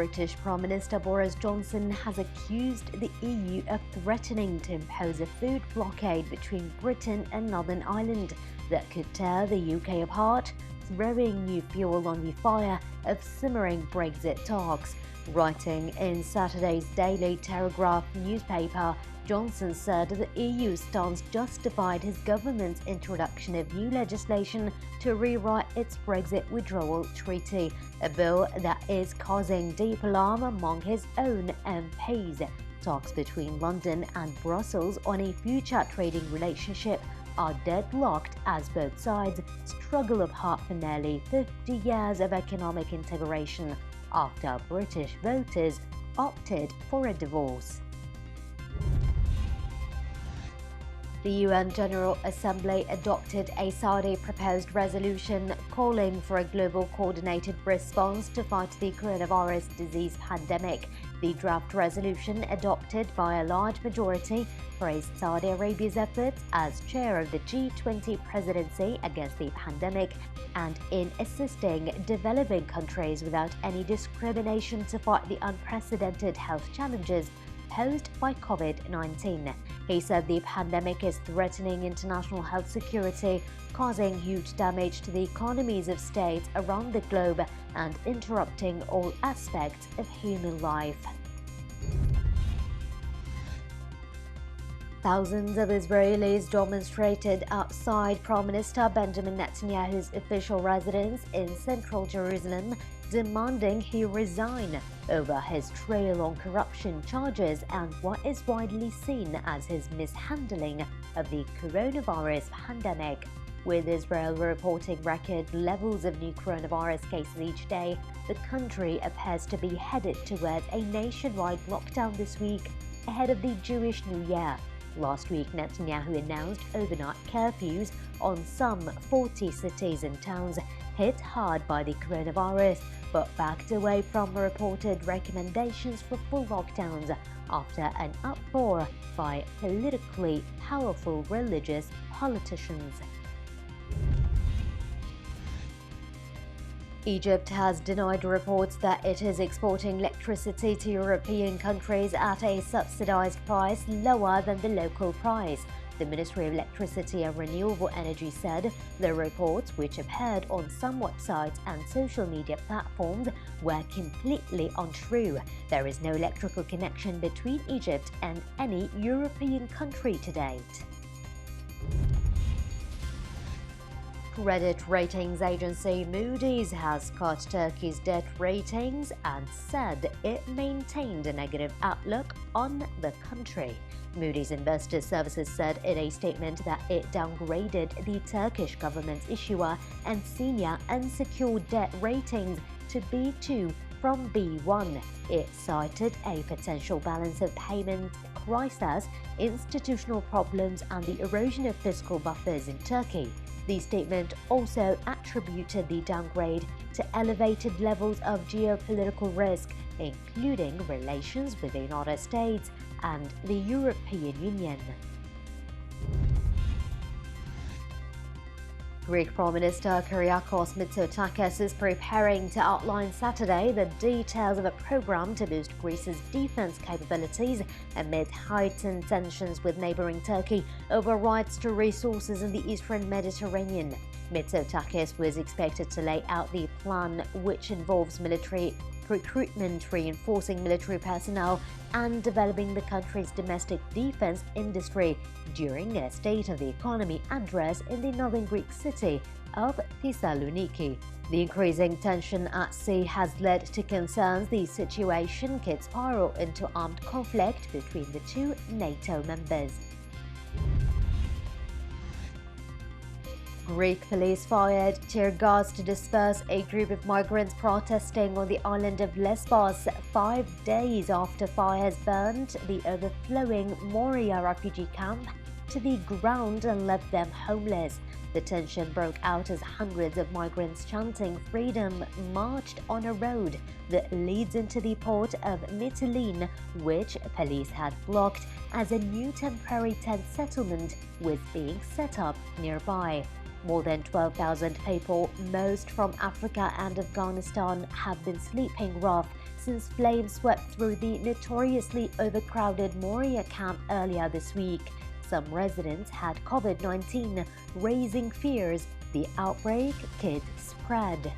British Prime Minister Boris Johnson has accused the EU of threatening to impose a food blockade between Britain and Northern Ireland that could tear the UK apart, throwing new fuel on the fire of simmering Brexit talks. Writing in Saturday's Daily Telegraph newspaper, Johnson said the EU stance justified his government's introduction of new legislation to rewrite its Brexit withdrawal treaty, a bill that is causing deep alarm among his own MPs. Talks between London and Brussels on a future trading relationship are deadlocked as both sides struggle apart for nearly 50 years of economic integration after British voters opted for a divorce. The UN General Assembly adopted a Saudi-proposed resolution calling for a global coordinated response to fight the coronavirus disease pandemic. The draft resolution, adopted by a large majority, praised Saudi Arabia's efforts as chair of the G20 presidency against the pandemic and in assisting developing countries without any discrimination to fight the unprecedented health challenges posed by COVID-19. He said the pandemic is threatening international health security, causing huge damage to the economies of states around the globe and interrupting all aspects of human life. Thousands of Israelis demonstrated outside Prime Minister Benjamin Netanyahu's official residence in central Jerusalem, demanding he resign over his trail on corruption charges and what is widely seen as his mishandling of the coronavirus pandemic. With Israel reporting record levels of new coronavirus cases each day, the country appears to be headed towards a nationwide lockdown this week ahead of the Jewish New Year. Last week, Netanyahu announced overnight curfews on some 40 cities and towns hit hard by the coronavirus, but backed away from reported recommendations for full lockdowns after an uproar by politically powerful religious politicians. Egypt has denied reports that it is exporting electricity to European countries at a subsidized price lower than the local price. The Ministry of Electricity and Renewable Energy said the reports, which appeared on some websites and social media platforms, were completely untrue. There is no electrical connection between Egypt and any European country to date. Credit ratings agency Moody's has cut Turkey's debt ratings and said it maintained a negative outlook on the country. Moody's Investor Services said in a statement that it downgraded the Turkish government's issuer and senior unsecured debt ratings to B2 from B1. It cited a potential balance of payment crisis, institutional problems, and the erosion of fiscal buffers in Turkey. The statement also attributed the downgrade to elevated levels of geopolitical risk, including relations with the United States and the European Union. Greek Prime Minister Kyriakos Mitsotakis is preparing to outline Saturday the details of a program to boost Greece's defense capabilities amid heightened tensions with neighboring Turkey over rights to resources in the eastern Mediterranean. Mitsotakis was expected to lay out the plan, which involves military recruitment, reinforcing military personnel, and developing the country's domestic defense industry during a State of the Economy address in the northern Greek city of Thessaloniki. The increasing tension at sea has led to concerns the situation could spiral into armed conflict between the two NATO members. Greek police fired tear gas to disperse a group of migrants protesting on the island of Lesbos 5 days after fires burned the overflowing Moria refugee camp to the ground and left them homeless. The tension broke out as hundreds of migrants chanting freedom marched on a road that leads into the port of Mytilene, which police had blocked as a new temporary tent settlement was being set up nearby. More than 12,000 people, most from Africa and Afghanistan, have been sleeping rough since flames swept through the notoriously overcrowded Moria camp earlier this week. Some residents had COVID-19, raising fears the outbreak could spread.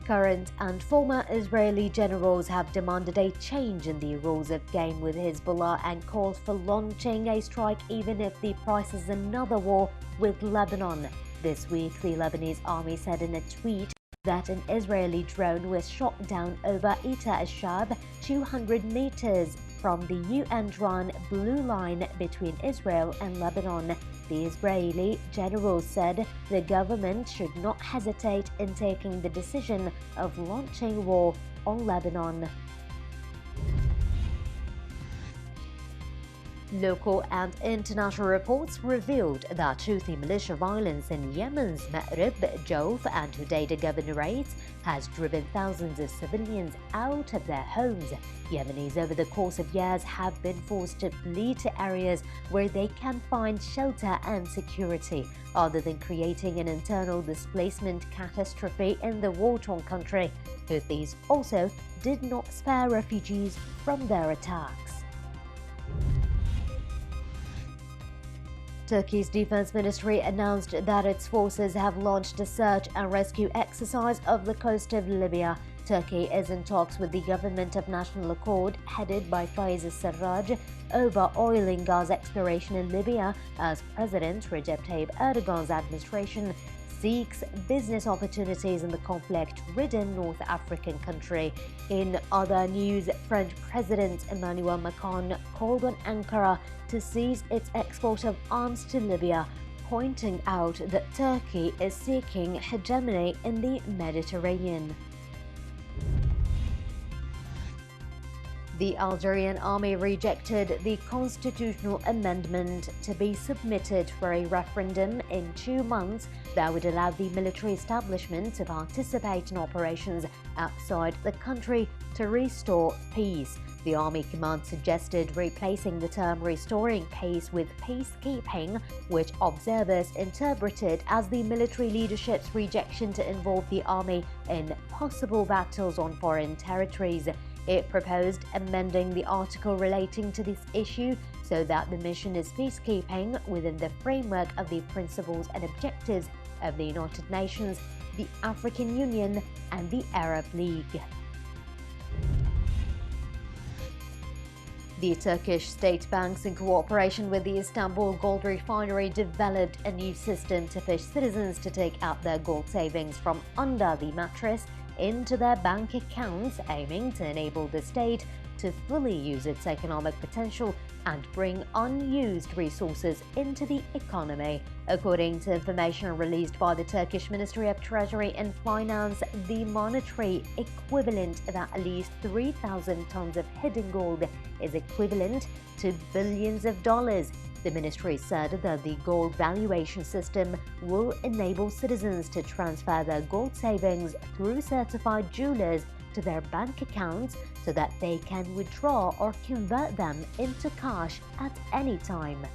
Current and former Israeli generals have demanded a change in the rules of game with Hezbollah and called for launching a strike even if the price is another war with Lebanon. This week, the Lebanese army said in a tweet that an Israeli drone was shot down over Ita al-Shab, 200 meters from the UN-drawn blue line between Israel and Lebanon. The Israeli general said the government should not hesitate in taking the decision of launching war on Lebanon. Local and international reports revealed that Houthi militia violence in Yemen's Ma'rib, Jawf and Hodeidah governorates has driven thousands of civilians out of their homes. Yemenis over the course of years have been forced to flee to areas where they can find shelter and security, other than creating an internal displacement catastrophe in the war-torn country. Houthis also did not spare refugees from their attacks. Turkey's defense ministry announced that its forces have launched a search and rescue exercise off the coast of Libya. Turkey is in talks with the Government of National Accord, headed by Fayez al-Sarraj, over oil and gas exploration in Libya as President Recep Tayyip Erdogan's administration seeks business opportunities in the conflict-ridden North African country. In other news, French President Emmanuel Macron called on Ankara to cease its export of arms to Libya, pointing out that Turkey is seeking hegemony in the Mediterranean. The Algerian army rejected the constitutional amendment to be submitted for a referendum in 2 months that would allow the military establishment to participate in operations outside the country to restore peace. The army command suggested replacing the term restoring peace with peacekeeping, which observers interpreted as the military leadership's rejection to involve the army in possible battles on foreign territories. It proposed amending the article relating to this issue so that the mission is peacekeeping within the framework of the principles and objectives of the United Nations, the African Union, and the Arab League. The Turkish state banks, in cooperation with the Istanbul Gold Refinery, developed a new system to push citizens to take out their gold savings from under the mattress into their bank accounts, aiming to enable the state to fully use its economic potential and bring unused resources into the economy. According to information released by the Turkish Ministry of Treasury and Finance, the monetary equivalent of at least 3,000 tons of hidden gold is equivalent to billions of dollars. The ministry said that the gold valuation system will enable citizens to transfer their gold savings through certified jewelers to their bank accounts so that they can withdraw or convert them into cash at any time.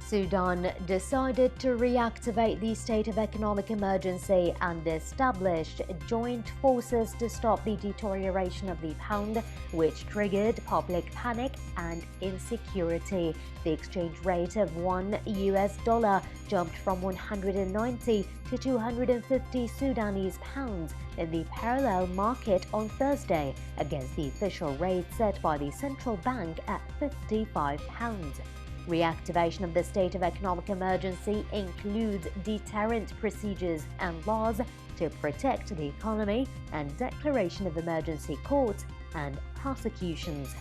Sudan decided to reactivate the state of economic emergency and established joint forces to stop the deterioration of the pound, which triggered public panic and insecurity. The exchange rate of $1 jumped from 190 to 250 Sudanese pounds in the parallel market on Thursday, against the official rate set by the central bank at £55. Reactivation of the state of economic emergency includes deterrent procedures and laws to protect the economy and declaration of emergency courts and prosecutions.